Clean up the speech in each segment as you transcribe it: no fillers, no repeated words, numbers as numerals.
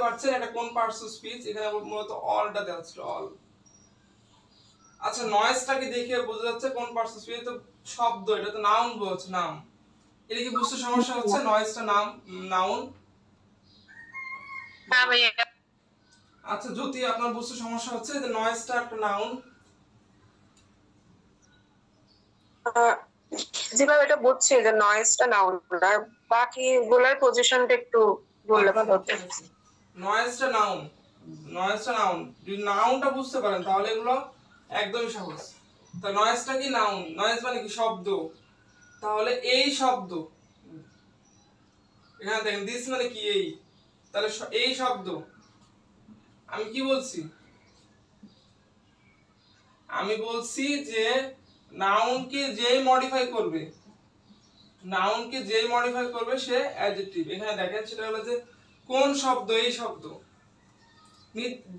পারছেন এটা কোন পার্টস অফ স্পিচ, এখানে মূলত অলটা দেওয়া ছিল অল। আচ্ছা নয়েজটাকে দেখে বোঝা যাচ্ছে কোন পার্টস অফ স্পিচ, তো শব্দ, এটা তো নাউন বলছে, নাম। এটা কি বুঝতে সমস্যা হচ্ছে নয়েজটা নাম নাউন? না ভাইয়া। আচ্ছা যদি আপনার বুঝতে সমস্যা হচ্ছে যে নয়েজটা একটা নাউন, যেভাবে এটা বুঝছি যে নয়েজটা নাউন, আর বাকি গুলার পজিশনটা একটু বললে ভালো হতো। নয়েজটা নাউন, নয়েজটা নাউন, যদি নাউনটা বুঝতে পারেন তাহলে এগুলো একদমই সহজ। তা নয়েজটা কি নাউন, নয়েজ মানে কি শব্দ, তাহলে এই শব্দ, এখানে দেখেন দিস মানে কি এই, তাহলে এই শব্দ, আমি কি বলছি, আমি বলছি যে নাউনকে যেই মডিফাই করবে, নাউনকে যেই মডিফাই করবে সে অ্যাডজেক্টিভ। এখানে দেখেন সেটা হলো যে কোন শব্দ, এই শব্দ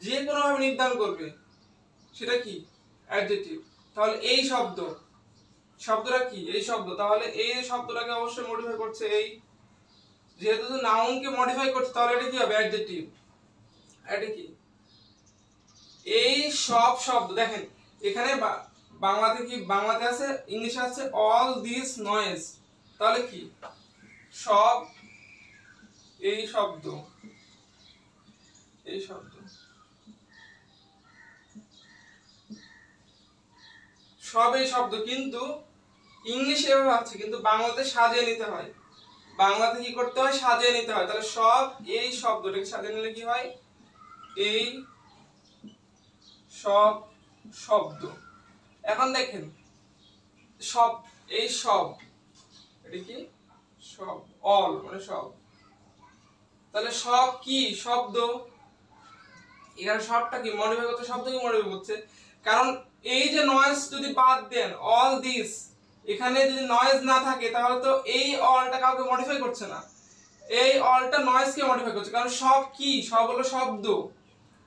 যে কোনো ভাবে নির্ধারণ করবে সেটা কি অ্যাডজেক্টিভ। তাহলে এই শব্দ, শব্দটা কি এই শব্দ, তাহলে এই শব্দটাকে অবশ্যই মডিফাই করছে এই, যেহেতু নাউনকে মডিফাই করছে তাহলে এটা কি হবে অ্যাডজেক্টিভ। এটা কি এই সব শব্দ, দেখেন এখানে বাংলাতে কি, বাংলাতে আছে, ইংলিশে আছে অল দিস নয়েজ, তাহলে কি সব এই শব্দ, এই শব্দ, সব এই শব্দ, কিন্তু ইংলিশে এভাবে আছে কিন্তু বাংলাতে সাজিয়ে নিতে হয়, বাংলাতে কি করতে হয় সাজিয়ে নিতে হয়, তাহলে সব এই শব্দটাকে সাজিয়ে নিলে কি হয় এই সব শব্দ। এখন দেখেন সব, এই সব, এটা কি সব, অল মানে সব, তাহলে সব কি শব্দ, এখানে সবটা কি মডিফাই করছে, শব্দ কি মডিফাই করছে, কারণ এই যে নয়েজ যদি বাদ দেন অল দিস, এখানে যদি নয়েজ না থাকে তাহলে তো এই অলটা কাউকে মডিফাই করছে না, এই অলটা নয়েজকে মডিফাই করছে, কারণ সব কি, সব হলো শব্দ,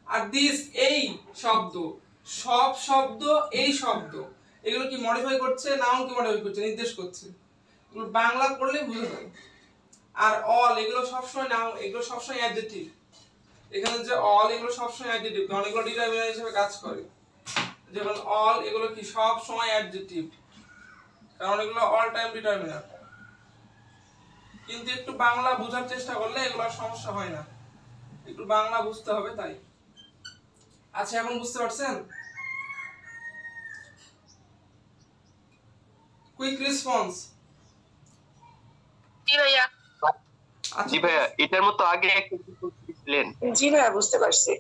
আর দিস এই শব্দ, সব শব্দ এই শব্দ, এগুলো কি মডিফাই করছে, নাউন কি মডিফাই করছে, নির্দেশ করছে, এগুলো বাংলা পড়লে বুঝে যাবে। আর অল এগুলো সবসময় নাউন, এগুলো সবসময় অ্যাডজেক্টিভ, এখানে যে অল এগুলো সবসময় অ্যাডজেক্টিভ, কারণ এগুলো ডিটারমিনার হিসেবে কাজ করে, যেমন অল এগুলো কি সব সময় অ্যাডজেক্টিভ, কারণ এগুলো অল টাইম ডিটারমিনার। কিন্তু একটু বাংলা বোঝার চেষ্টা করলে এগুলো সমস্যা হয় না, একটু বাংলা বুঝতে হবে তাই। আচ্ছা এখন বুঝতে পারছেন? Quick response. জি ভাইয়া। জি ভাইয়া, এটার মতো আগে একটা ছিলেন। জি ভাইয়া বুঝতে পারছি।